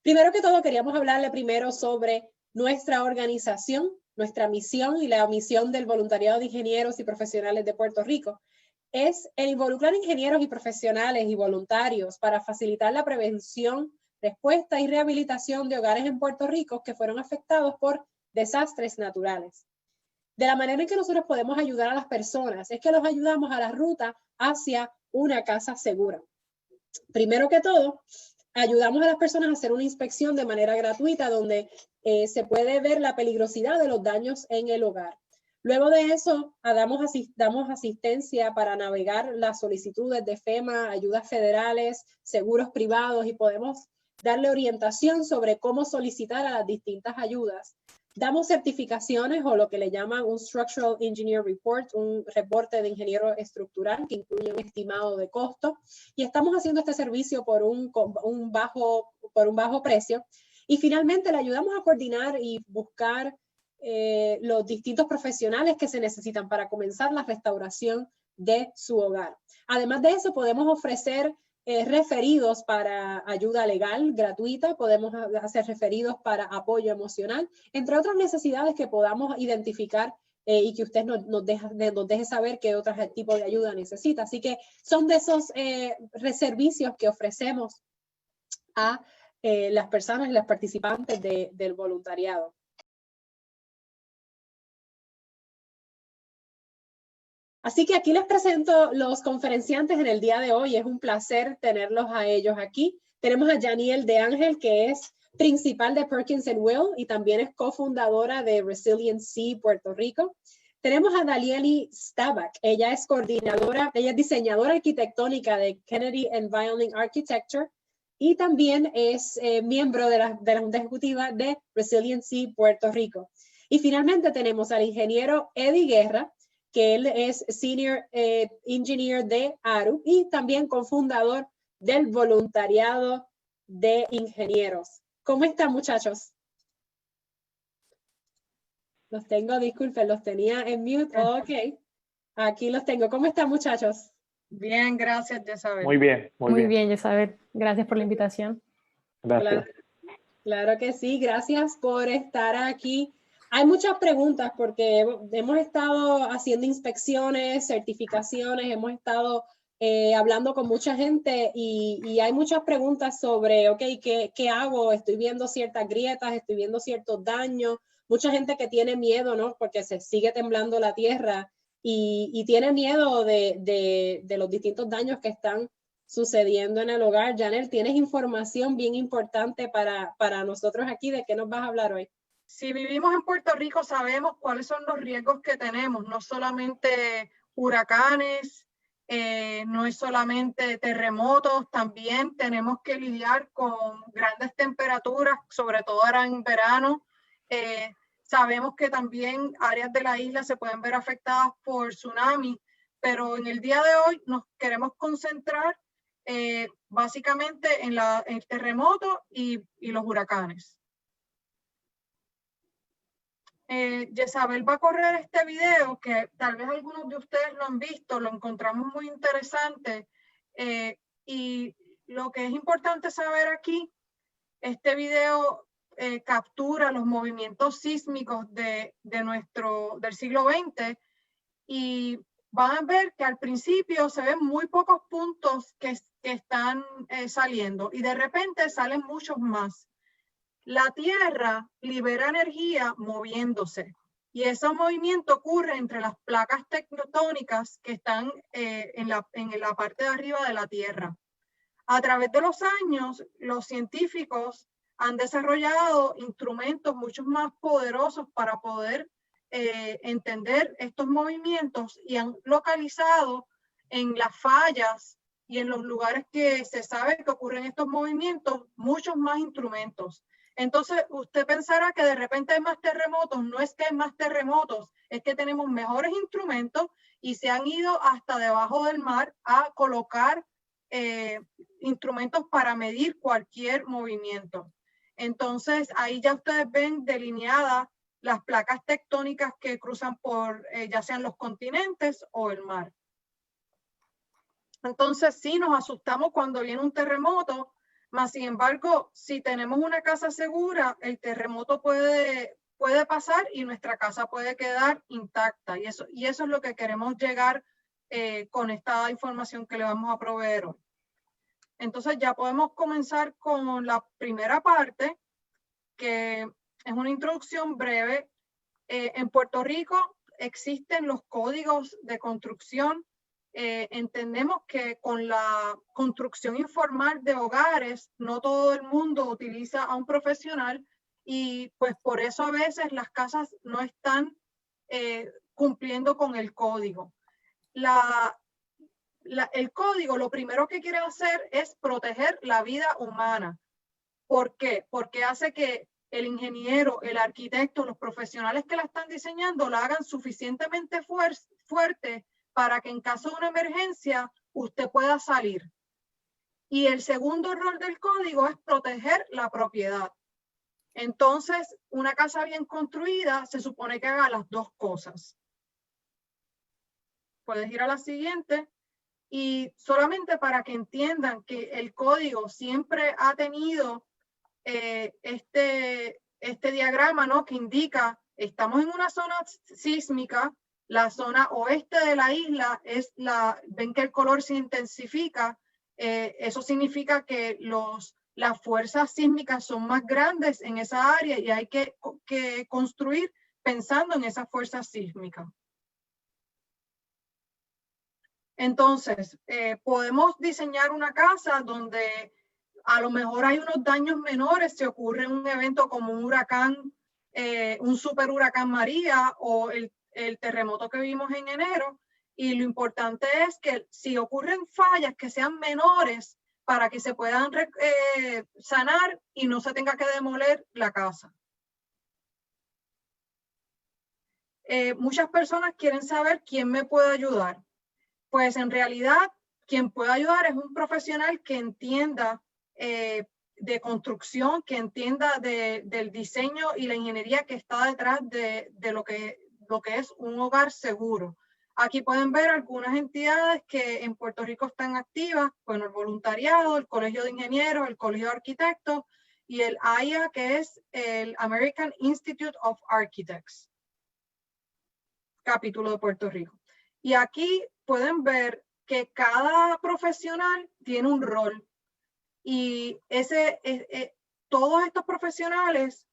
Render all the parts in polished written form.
Primero que todo, queríamos hablarle primero sobre nuestra organización, nuestra misión y la misión del voluntariado de ingenieros y profesionales de Puerto Rico. Es el involucrar ingenieros y profesionales y voluntarios para facilitar la prevención, respuesta y rehabilitación de hogares en Puerto Rico que fueron afectados por desastres naturales. De la manera en que nosotros podemos ayudar a las personas es que los ayudamos a la ruta hacia una casa segura. Primero que todo, ayudamos a las personas a hacer una inspección de manera gratuita donde se puede ver la peligrosidad de los daños en el hogar. Luego de eso, damos asistencia para navegar las solicitudes de FEMA, ayudas federales, seguros privados y podemos darle orientación sobre cómo solicitar a las distintas ayudas. Damos certificaciones o lo que le llaman un Structural Engineer Report, un reporte de ingeniero estructural que incluye un estimado de costo. Y estamos haciendo este servicio por un bajo precio. Y finalmente le ayudamos a coordinar y buscar los distintos profesionales que se necesitan para comenzar la restauración de su hogar. Además de eso, podemos ofrecer referidos para ayuda legal gratuita, podemos hacer referidos para apoyo emocional, entre otras necesidades que podamos identificar y que usted nos deje saber qué otro tipo de ayuda necesita. Así que son de esos servicios que ofrecemos a las personas y las participantes del voluntariado. Así que aquí les presento los conferenciantes en el día de hoy. Es un placer tenerlos a ellos aquí. Tenemos a Janiel de Ángel, que es principal de Perkins & Will y también es cofundadora de Resiliency Puerto Rico. Tenemos a Dalieli Stabak. Ella es diseñadora arquitectónica de Kennedy and Violin Architecture y también es miembro de la Junta Ejecutiva de Resiliency Puerto Rico. Y finalmente tenemos al ingeniero Eddie Guerra, que él es Senior Engineer de ARU y también cofundador del voluntariado de ingenieros. ¿Cómo están, muchachos? Los tengo, disculpen, los tenía en mute. Ok, aquí los tengo. ¿Cómo están, muchachos? Bien, gracias, Jezabel. Muy bien, muy bien, Jezabel. Gracias por la invitación. Gracias. Claro que sí, gracias por estar aquí. Hay muchas preguntas porque hemos estado haciendo inspecciones, certificaciones, hemos estado hablando con mucha gente y hay muchas preguntas sobre, ok, ¿qué hago? Estoy viendo ciertas grietas, estoy viendo ciertos daños. Mucha gente que tiene miedo, ¿no? Porque se sigue temblando la tierra y tiene miedo de los distintos daños que están sucediendo en el hogar. Janel, tienes información bien importante para nosotros aquí. ¿De qué nos vas a hablar hoy? Si vivimos en Puerto Rico, sabemos cuáles son los riesgos que tenemos, no solamente huracanes, no es solamente terremotos, también tenemos que lidiar con grandes temperaturas, sobre todo ahora en verano. Sabemos que también áreas de la isla se pueden ver afectadas por tsunami, pero en el día de hoy nos queremos concentrar básicamente en el terremoto y los huracanes. Jezabel va a correr este video que tal vez algunos de ustedes lo han visto, lo encontramos muy interesante y lo que es importante saber aquí, este video captura los movimientos sísmicos del siglo XX y van a ver que al principio se ven muy pocos puntos que están saliendo y de repente salen muchos más. La Tierra libera energía moviéndose y ese movimiento ocurre entre las placas tectónicas que están en la parte de arriba de la Tierra. A través de los años, los científicos han desarrollado instrumentos mucho más poderosos para poder entender estos movimientos y han localizado en las fallas y en los lugares que se sabe que ocurren estos movimientos muchos más instrumentos. Entonces, usted pensará que de repente hay más terremotos. No es que hay más terremotos, es que tenemos mejores instrumentos y se han ido hasta debajo del mar a colocar instrumentos para medir cualquier movimiento. Entonces, ahí ya ustedes ven delineadas las placas tectónicas que cruzan por ya sean los continentes o el mar. Entonces, sí nos asustamos cuando viene un terremoto, Más sin embargo, si tenemos una casa segura, el terremoto puede pasar y nuestra casa puede quedar intacta. Y eso es lo que queremos llegar con esta información que le vamos a proveer hoy. Entonces ya podemos comenzar con la primera parte, que es una introducción breve. En Puerto Rico existen los códigos de construcción. Entendemos que con la construcción informal de hogares, no todo el mundo utiliza a un profesional y pues por eso a veces las casas no están cumpliendo con el código. El código lo primero que quiere hacer es proteger la vida humana. ¿Por qué? Porque hace que el ingeniero, el arquitecto, los profesionales que la están diseñando la hagan suficientemente fuerte para que en caso de una emergencia usted pueda salir. Y el segundo rol del código es proteger la propiedad. Entonces, una casa bien construida se supone que haga las dos cosas. Puedes ir a la siguiente. Y solamente para que entiendan que el código siempre ha tenido este diagrama, ¿no? Que indica, estamos en una zona sísmica, la zona oeste de la isla ven que el color se intensifica, eso significa que las fuerzas sísmicas son más grandes en esa área y hay que construir pensando en esas fuerzas sísmicas. Entonces, podemos diseñar una casa donde a lo mejor hay unos daños menores si ocurre un evento como un huracán, un super huracán María o el terremoto que vimos en enero. Y lo importante es que si ocurren fallas que sean menores para que se puedan sanar y no se tenga que demoler la casa. Muchas personas quieren saber quién me puede ayudar. Pues en realidad, quien puede ayudar es un profesional que entienda de construcción, que entienda del diseño y la ingeniería que está detrás de lo que es un hogar seguro. Aquí pueden ver algunas entidades que en Puerto Rico están activas, bueno, el voluntariado, el Colegio de Ingenieros, el Colegio de Arquitectos y el AIA, que es el American Institute of Architects, capítulo de Puerto Rico. Y aquí pueden ver que cada profesional tiene un rol y todos estos profesionales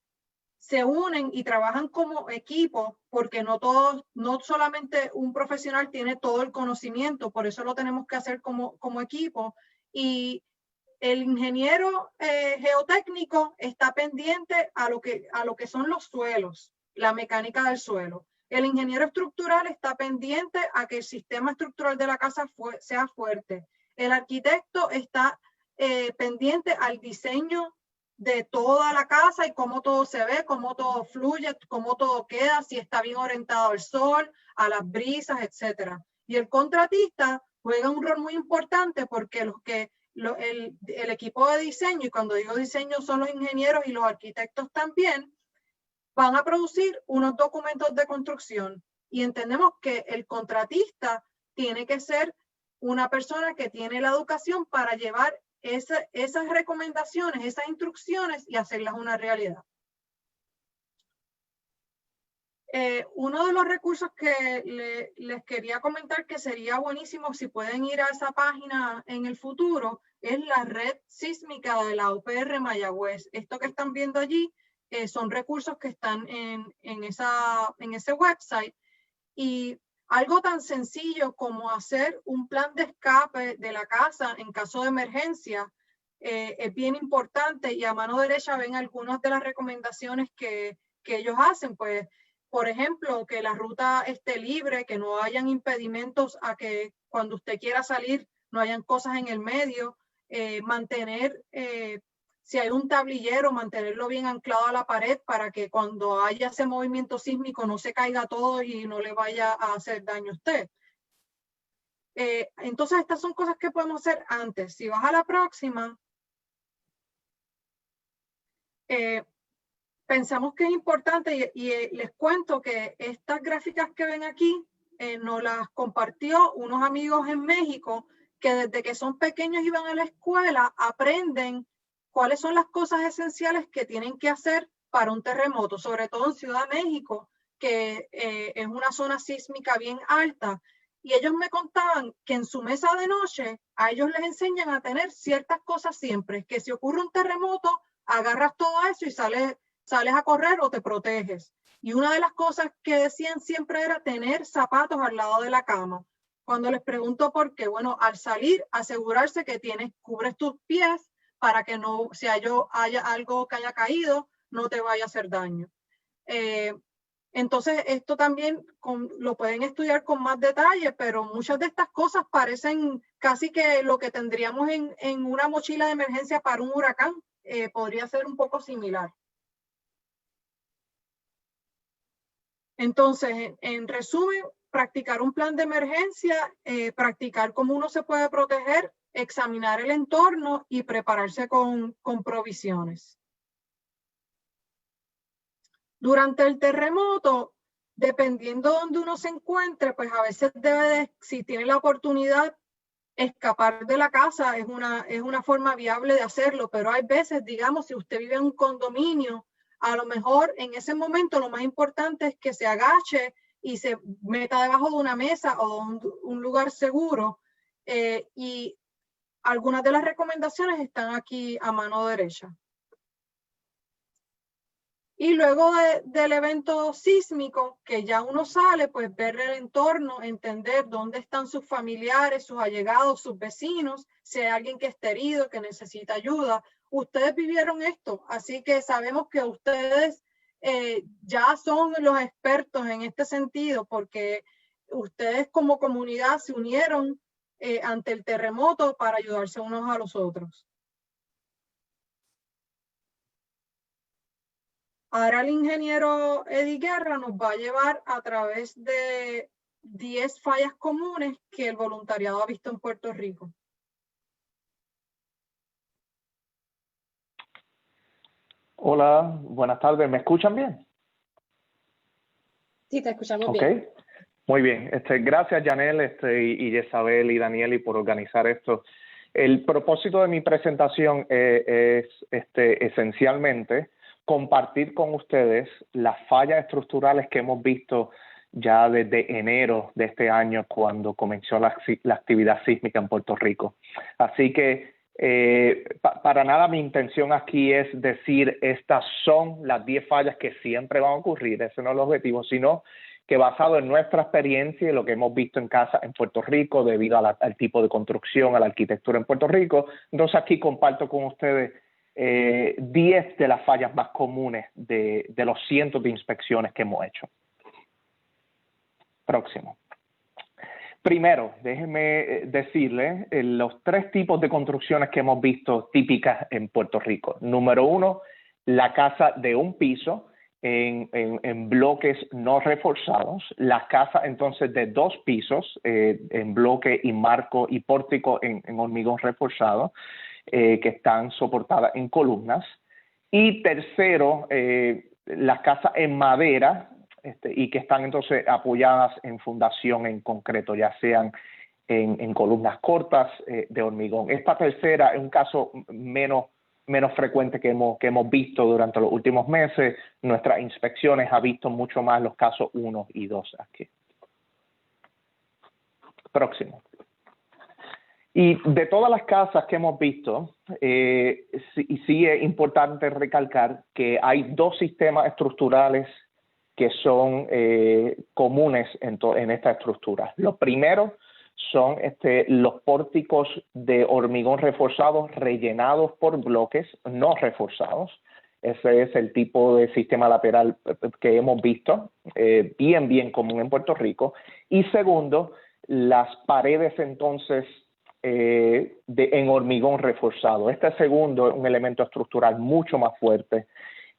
se unen y trabajan como equipo porque no solamente un profesional tiene todo el conocimiento, por eso lo tenemos que hacer como equipo. Y el ingeniero geotécnico está pendiente a lo que son los suelos, la mecánica del suelo. El ingeniero estructural está pendiente a que el sistema estructural de la casa sea fuerte. El arquitecto está pendiente al diseño de toda la casa y cómo todo se ve, cómo todo fluye, cómo todo queda, si está bien orientado al sol, a las brisas, etc. Y el contratista juega un rol muy importante porque el equipo de diseño, y cuando digo diseño son los ingenieros y los arquitectos también, van a producir unos documentos de construcción y entendemos que el contratista tiene que ser una persona que tiene la educación para llevar esas recomendaciones, esas instrucciones y hacerlas una realidad. Uno de los recursos que les quería comentar que sería buenísimo si pueden ir a esa página en el futuro es la red sísmica de la UPR Mayagüez. Esto que están viendo allí son recursos que están en ese website y algo tan sencillo como hacer un plan de escape de la casa en caso de emergencia es bien importante y a mano derecha ven algunas de las recomendaciones que ellos hacen. Pues, por ejemplo, que la ruta esté libre, que no hayan impedimentos a que cuando usted quiera salir no hayan cosas en el medio, mantener si hay un tablillero, mantenerlo bien anclado a la pared para que cuando haya ese movimiento sísmico no se caiga todo y no le vaya a hacer daño a usted. Entonces, estas son cosas que podemos hacer antes. Si vas a la próxima, pensamos que es importante y les cuento que estas gráficas que ven aquí nos las compartió unos amigos en México que desde que son pequeños y van a la escuela aprenden cuáles son las cosas esenciales que tienen que hacer para un terremoto, sobre todo en Ciudad de México, que es una zona sísmica bien alta. Y ellos me contaban que en su mesa de noche a ellos les enseñan a tener ciertas cosas siempre, que si ocurre un terremoto, agarras todo eso y sales a correr o te proteges. Y una de las cosas que decían siempre era tener zapatos al lado de la cama. Cuando les pregunto por qué, bueno, al salir, asegurarse que cubres tus pies para que no, si haya algo que haya caído, no te vaya a hacer daño. Entonces, esto también lo pueden estudiar con más detalle, pero muchas de estas cosas parecen casi que lo que tendríamos en una mochila de emergencia para un huracán. Podría ser un poco similar. Entonces, en resumen, practicar un plan de emergencia, practicar cómo uno se puede proteger, examinar el entorno y prepararse con provisiones. Durante el terremoto, dependiendo de donde uno se encuentre, pues a veces si tiene la oportunidad, escapar de la casa es una forma viable de hacerlo, pero hay veces, digamos, si usted vive en un condominio, a lo mejor en ese momento lo más importante es que se agache y se meta debajo de una mesa o un lugar seguro. Y algunas de las recomendaciones están aquí a mano derecha. Y luego del evento sísmico, que ya uno sale, pues ver el entorno, entender dónde están sus familiares, sus allegados, sus vecinos, si hay alguien que esté herido, que necesita ayuda. Ustedes vivieron esto, así que sabemos que ustedes ya son los expertos en este sentido, porque ustedes como comunidad se unieron ante el terremoto para ayudarse unos a los otros. Ahora el ingeniero Eddie Guerra nos va a llevar a través de 10 fallas comunes que el voluntariado ha visto en Puerto Rico. Hola, buenas tardes. ¿Me escuchan bien? Sí, te escuchamos bien. Muy bien. Gracias, Janel, y Jezabel y Danieli por organizar esto. El propósito de mi presentación es esencialmente compartir con ustedes las fallas estructurales que hemos visto ya desde enero de este año, cuando comenzó la actividad sísmica en Puerto Rico. Así que para nada mi intención aquí es decir estas son las 10 fallas que siempre van a ocurrir, ese no es el objetivo, sino que basado en nuestra experiencia y lo que hemos visto en casa en Puerto Rico debido al tipo de construcción, a la arquitectura en Puerto Rico, entonces aquí comparto con ustedes 10 de las fallas más comunes de los cientos de inspecciones que hemos hecho. Próximo. Primero, déjenme decirle los 3 tipos de construcciones que hemos visto típicas en Puerto Rico. Número 1, la casa de un piso en bloques no reforzados. Las casas entonces de 2 pisos en bloque y marco y pórtico en hormigón reforzado, que están soportadas en columnas. Y tercero, las casas en madera y que están entonces apoyadas en fundación en concreto, ya sean en columnas cortas de hormigón. Esta tercera es un caso menos frecuente que hemos visto durante los últimos meses. Nuestras inspecciones han visto mucho más los casos 1 y 2 aquí. Próximo. Y de todas las casas que hemos visto, sí es importante recalcar que hay 2 sistemas estructurales que son comunes en esta estructura. Lo primero son los pórticos de hormigón reforzado rellenados por bloques no reforzados. Ese es el tipo de sistema lateral que hemos visto, bien común en Puerto Rico. Y segundo, las paredes entonces en hormigón reforzado. Este segundo es un elemento estructural mucho más fuerte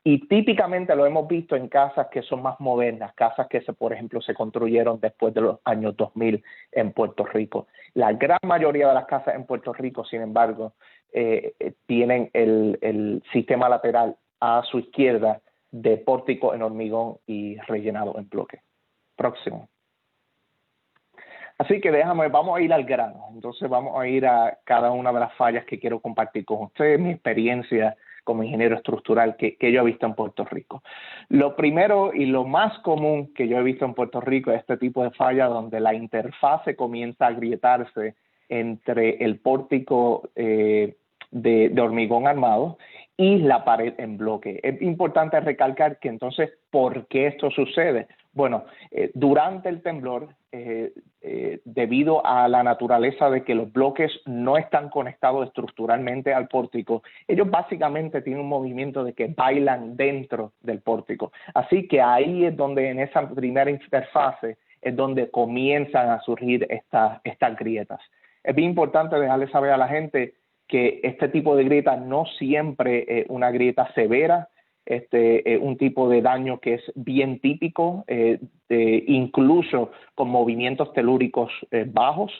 y típicamente lo hemos visto en casas que son más modernas, casas que por ejemplo se construyeron después de los años 2000 en Puerto Rico. La gran mayoría de las casas en Puerto Rico, sin embargo, tienen el sistema lateral a su izquierda de pórtico en hormigón y rellenado en bloque. Próximo. Así que vamos a ir al grano. Entonces vamos a ir a cada una de las fallas que quiero compartir con ustedes, mi experiencia como ingeniero estructural que yo he visto en Puerto Rico. Lo primero y lo más común que yo he visto en Puerto Rico es este tipo de falla donde la interfase comienza a agrietarse entre el pórtico de hormigón armado y la pared en bloque. Es importante recalcar que entonces, ¿por qué esto sucede? Bueno, durante el temblor, debido a la naturaleza de que los bloques no están conectados estructuralmente al pórtico, ellos básicamente tienen un movimiento de que bailan dentro del pórtico. Así que ahí es donde en esa primera interfase es donde comienzan a surgir estas grietas. Es bien importante dejarle saber a la gente que este tipo de grieta no siempre es una grieta severa, un tipo de daño que es bien típico, incluso con movimientos telúricos bajos,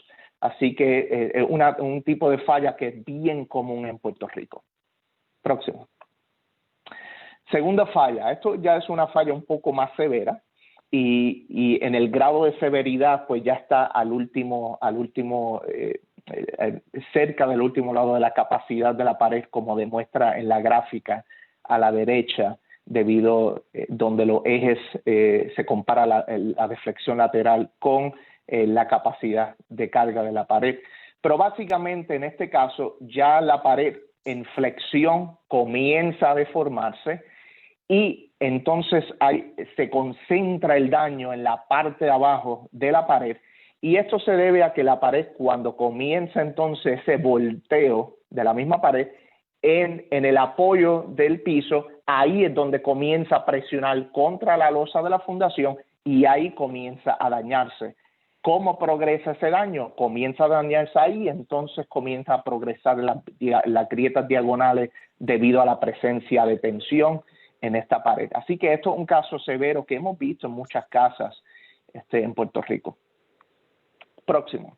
así que es un tipo de falla que es bien común en Puerto Rico. Próximo. Segunda falla, esto ya es una falla un poco más severa y en el grado de severidad pues ya está cerca del último lado de la capacidad de la pared, como demuestra en la gráfica a la derecha, debido donde los ejes se compara la deflexión lateral con la capacidad de carga de la pared. Pero básicamente en este caso ya la pared en flexión comienza a deformarse y entonces se concentra el daño en la parte de abajo de la pared, y esto se debe a que la pared, cuando comienza entonces ese volteo de la misma pared en el apoyo del piso, ahí es donde comienza a presionar contra la losa de la fundación y ahí comienza a dañarse. ¿Cómo progresa ese daño? Comienza a dañarse ahí, entonces comienza a progresar las grietas diagonales debido a la presencia de tensión en esta pared. Así que esto es un caso severo que hemos visto en muchas casas en Puerto Rico. Próximo.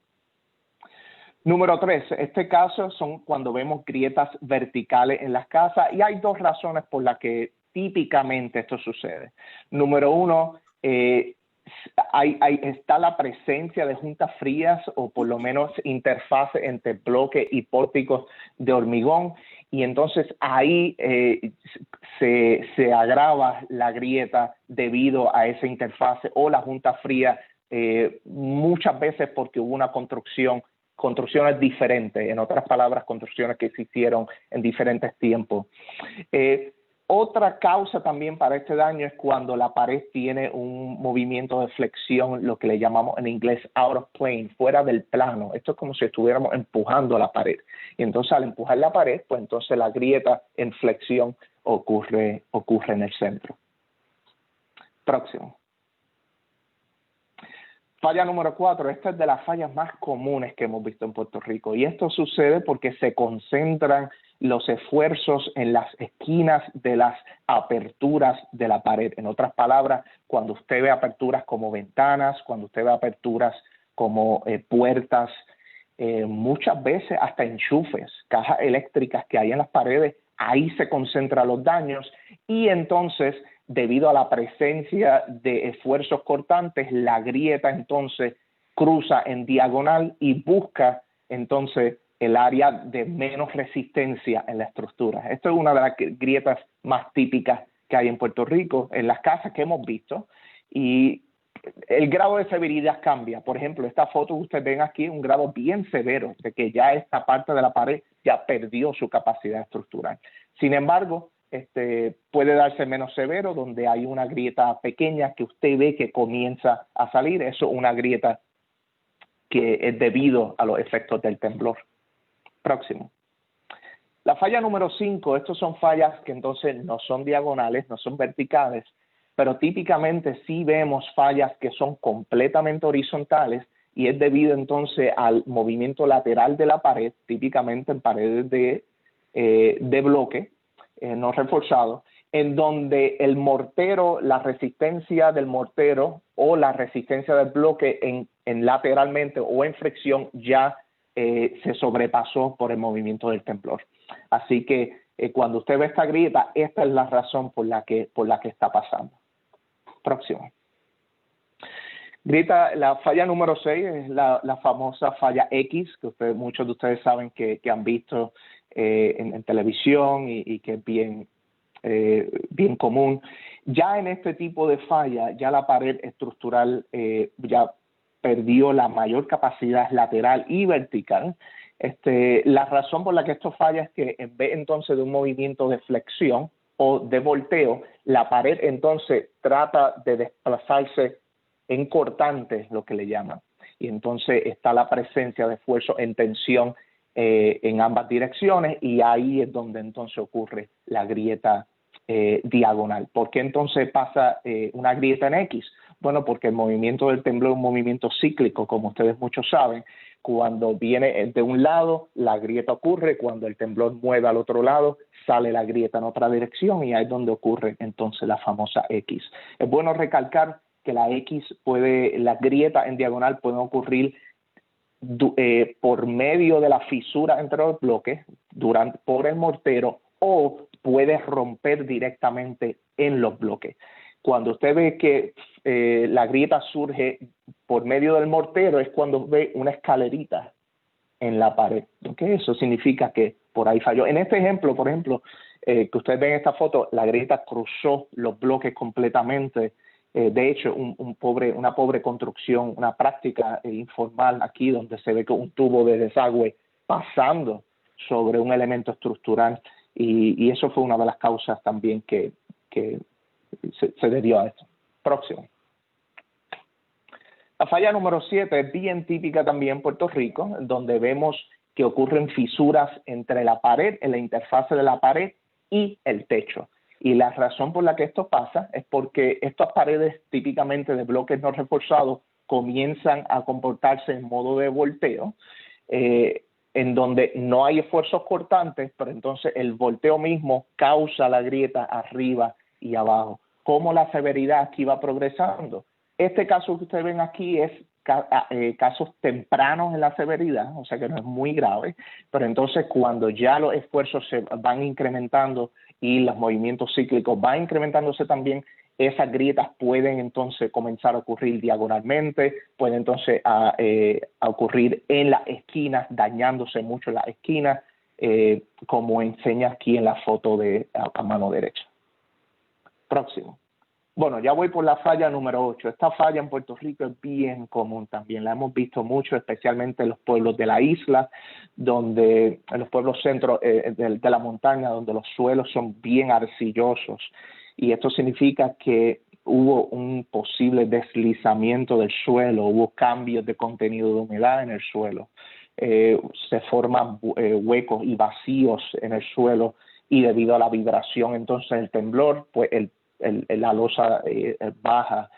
Número 3, este caso son cuando vemos grietas verticales en las casas, y hay dos razones por las que típicamente esto sucede. Número 1, está la presencia de juntas frías o por lo menos interfase entre bloque y pórticos de hormigón, y entonces ahí se agrava la grieta debido a esa interfase o la junta fría, muchas veces porque hubo una construcciones diferentes, en otras palabras, construcciones que se hicieron en diferentes tiempos. Otra causa también para este daño es cuando la pared tiene un movimiento de flexión, lo que le llamamos en inglés out of plane, fuera del plano. Esto es como si estuviéramos empujando la pared. Y entonces al empujar la pared, pues entonces la grieta en flexión ocurre en el centro. Próximo. Falla número 4, esta es de las fallas más comunes que hemos visto en Puerto Rico, y esto sucede porque se concentran los esfuerzos en las esquinas de las aperturas de la pared. En otras palabras, cuando usted ve aperturas como ventanas, cuando usted ve aperturas como puertas, muchas veces hasta enchufes, cajas eléctricas que hay en las paredes, ahí se concentran los daños, y entonces debido a la presencia de esfuerzos cortantes, la grieta entonces cruza en diagonal y busca entonces el área de menos resistencia en la estructura. Esto es una de las grietas más típicas que hay en Puerto Rico, en las casas que hemos visto, y el grado de severidad cambia. Por ejemplo, esta foto que ustedes ven aquí es un grado bien severo de que ya esta parte de la pared ya perdió su capacidad estructural. Sin embargo, puede darse menos severo, donde hay una grieta pequeña que usted ve que comienza a salir. Eso es una grieta que es debido a los efectos del temblor. Próximo. La falla número 5, estos son fallas que entonces no son diagonales, no son verticales, pero típicamente sí vemos fallas que son completamente horizontales, y es debido entonces al movimiento lateral de la pared, típicamente en paredes de bloque, no reforzado, en donde el mortero, la resistencia del mortero o la resistencia del bloque en lateralmente o en fricción ya se sobrepasó por el movimiento del temblor. Así que cuando usted ve esta grieta, esta es la razón por la que está pasando. Próximo. Grieta, la falla número 6 es la famosa falla X, que muchos de ustedes saben que han visto en televisión y que es bien común. Ya en este tipo de falla, ya la pared estructural ya perdió la mayor capacidad lateral y vertical. La razón por la que esto falla es que en vez entonces de un movimiento de flexión o de volteo, la pared entonces trata de desplazarse en cortantes, lo que le llaman. Y entonces está la presencia de esfuerzo en tensión en ambas direcciones, y ahí es donde entonces ocurre la grieta diagonal. ¿Por qué entonces pasa una grieta en X? Bueno, porque el movimiento del temblor es un movimiento cíclico, como ustedes muchos saben. Cuando viene de un lado, la grieta ocurre; cuando el temblor mueve al otro lado, sale la grieta en otra dirección, y ahí es donde ocurre entonces la famosa X. Es bueno recalcar que la grieta en diagonal pueden ocurrir por medio de la fisura entre los bloques por el mortero, o puede romper directamente en los bloques. Cuando usted ve que la grieta surge por medio del mortero, es cuando ve una escalerita en la pared. ¿Okay? Eso significa que por ahí falló. En este ejemplo, por ejemplo, que ustedes ven en esta foto, la grieta cruzó los bloques completamente. De hecho, una pobre construcción, una práctica informal aquí, donde se ve que un tubo de desagüe pasando sobre un elemento estructural, y eso fue una de las causas también que se debió a esto. Próximo. La falla número 7 es bien típica también en Puerto Rico, donde vemos que ocurren fisuras entre la pared, en la interfase de la pared y el techo. Y la razón por la que esto pasa es porque estas paredes, típicamente de bloques no reforzados, comienzan a comportarse en modo de volteo, en donde no hay esfuerzos cortantes, pero entonces el volteo mismo causa la grieta arriba y abajo. ¿Cómo la severidad aquí va progresando? Este caso que ustedes ven aquí es casos tempranos en la severidad, o sea que no es muy grave, pero entonces cuando ya los esfuerzos se van incrementando y los movimientos cíclicos van incrementándose también, esas grietas pueden entonces comenzar a ocurrir diagonalmente, pueden entonces a ocurrir en las esquinas, dañándose mucho las esquinas, como enseña aquí en la foto a mano derecha. Próximo. Bueno, ya voy por la falla número 8. Esta falla en Puerto Rico es bien común también. La hemos visto mucho, especialmente en los pueblos de la isla, en los pueblos centros de la montaña, donde los suelos son bien arcillosos. Y esto significa que hubo un posible deslizamiento del suelo, hubo cambios de contenido de humedad en el suelo. Se forman huecos y vacíos en el suelo, y debido a la vibración, entonces el temblor, pues la losa baja.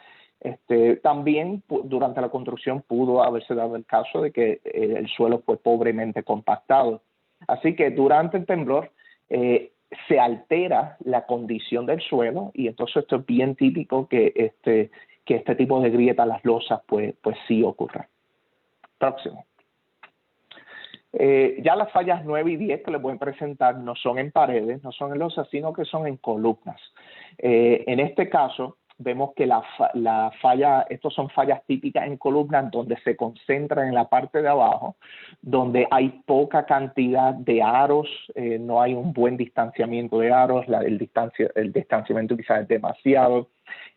También durante la construcción pudo haberse dado el caso de que el suelo fue pobremente compactado. Así que durante el temblor se altera la condición del suelo, y entonces esto es bien típico que este tipo de grieta, las losas, pues sí ocurra. Próximo. Ya las fallas 9 y 10 que les voy a presentar no son en paredes, no son en losas, sino que son en columnas. En este caso, vemos que estos son fallas típicas en columnas, donde se concentran en la parte de abajo, donde hay poca cantidad de aros, no hay un buen distanciamiento de aros, el distanciamiento quizás es demasiado.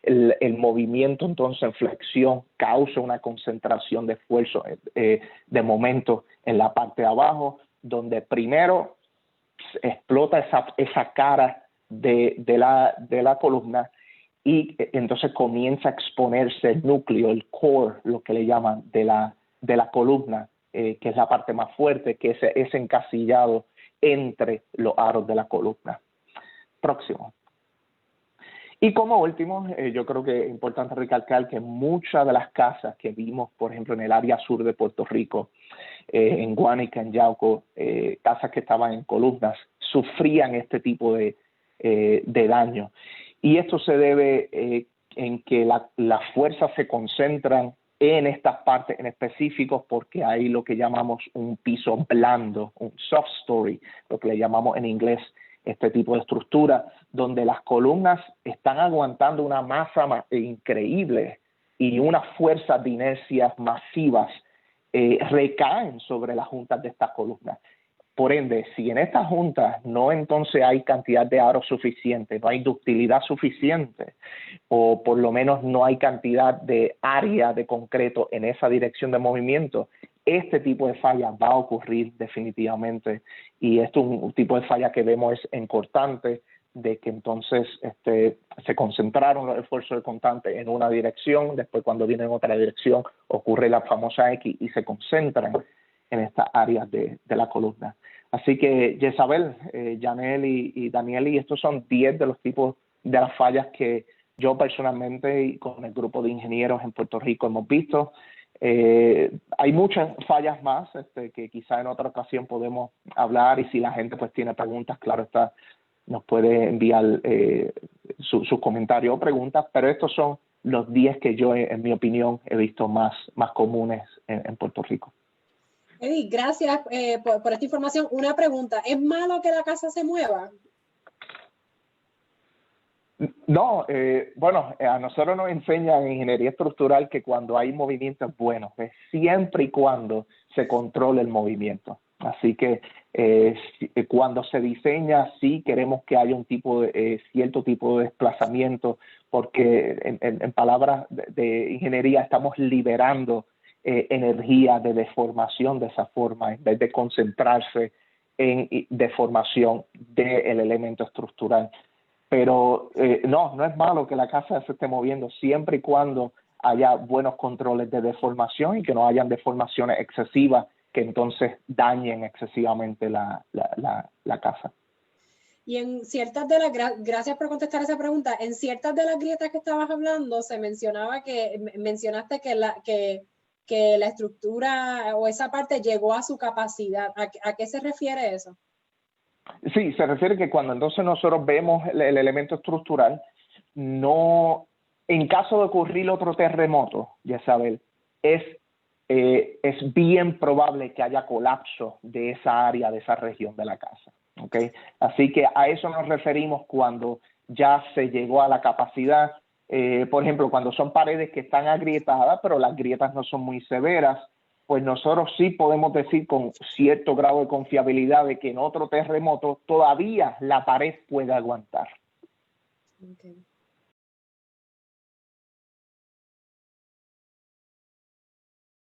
El movimiento entonces en flexión causa una concentración de esfuerzo de momento en la parte de abajo, donde primero explota esa cara de la columna, y entonces comienza a exponerse el núcleo, el core, lo que le llaman, de la columna, que es la parte más fuerte, que es encasillado entre los aros de la columna. Próximo. Y como último, yo creo que es importante recalcar que muchas de las casas que vimos, por ejemplo, en el área sur de Puerto Rico, en Guánica, en Yauco, casas que estaban en columnas, sufrían este tipo de daño. Y esto se debe en que las fuerzas se concentran en estas partes en específico, porque hay lo que llamamos un piso blando, un soft story, lo que le llamamos en inglés este tipo de estructura, donde las columnas están aguantando una masa increíble, y unas fuerzas de inercia masivas recaen sobre las juntas de estas columnas. Por ende, si en estas juntas no entonces hay cantidad de aro suficiente, no hay ductilidad suficiente, o por lo menos no hay cantidad de área de concreto en esa dirección de movimiento, este tipo de falla va a ocurrir definitivamente. Y esto es un tipo de falla que vemos en cortante, de que entonces se concentraron los esfuerzos de contante en una dirección, después cuando viene en otra dirección ocurre la famosa X y se concentran en estas áreas de la columna. Así que Jezabel, Janel y Daniel, estos son 10 de los tipos de las fallas que yo personalmente y con el grupo de ingenieros en Puerto Rico hemos visto. Hay muchas fallas más que quizá en otra ocasión podemos hablar, y si la gente pues tiene preguntas, claro está, nos puede enviar sus comentarios o preguntas, pero estos son los 10 que yo, en mi opinión, he visto más comunes en Puerto Rico. Eddie, gracias por esta información. Una pregunta, ¿es malo que la casa se mueva? No, bueno, a nosotros nos enseñan en ingeniería estructural que cuando hay movimiento es bueno, siempre y cuando se controle el movimiento. Así que cuando se diseña, sí queremos que haya un cierto tipo de desplazamiento, porque en palabras de ingeniería estamos liberando energía de deformación de esa forma, en vez de concentrarse en deformación del elemento estructural. Pero no es malo que la casa se esté moviendo siempre y cuando haya buenos controles de deformación y que no hayan deformaciones excesivas que entonces dañen excesivamente la casa. Y en ciertas de las, gracias por contestar esa pregunta, en ciertas de las grietas que estabas hablando se mencionaste que la estructura o esa parte llegó a su capacidad. ¿A qué se refiere eso? Sí, se refiere que cuando entonces nosotros vemos el elemento estructural, no, en caso de ocurrir otro terremoto, Jezabel, es bien probable que haya colapso de esa área, de esa región de la casa. ¿Okay? Así que a eso nos referimos cuando ya se llegó a la capacidad. Por ejemplo, cuando son paredes que están agrietadas, pero las grietas no son muy severas, pues nosotros sí podemos decir con cierto grado de confiabilidad de que en otro terremoto todavía la pared puede aguantar. Okay.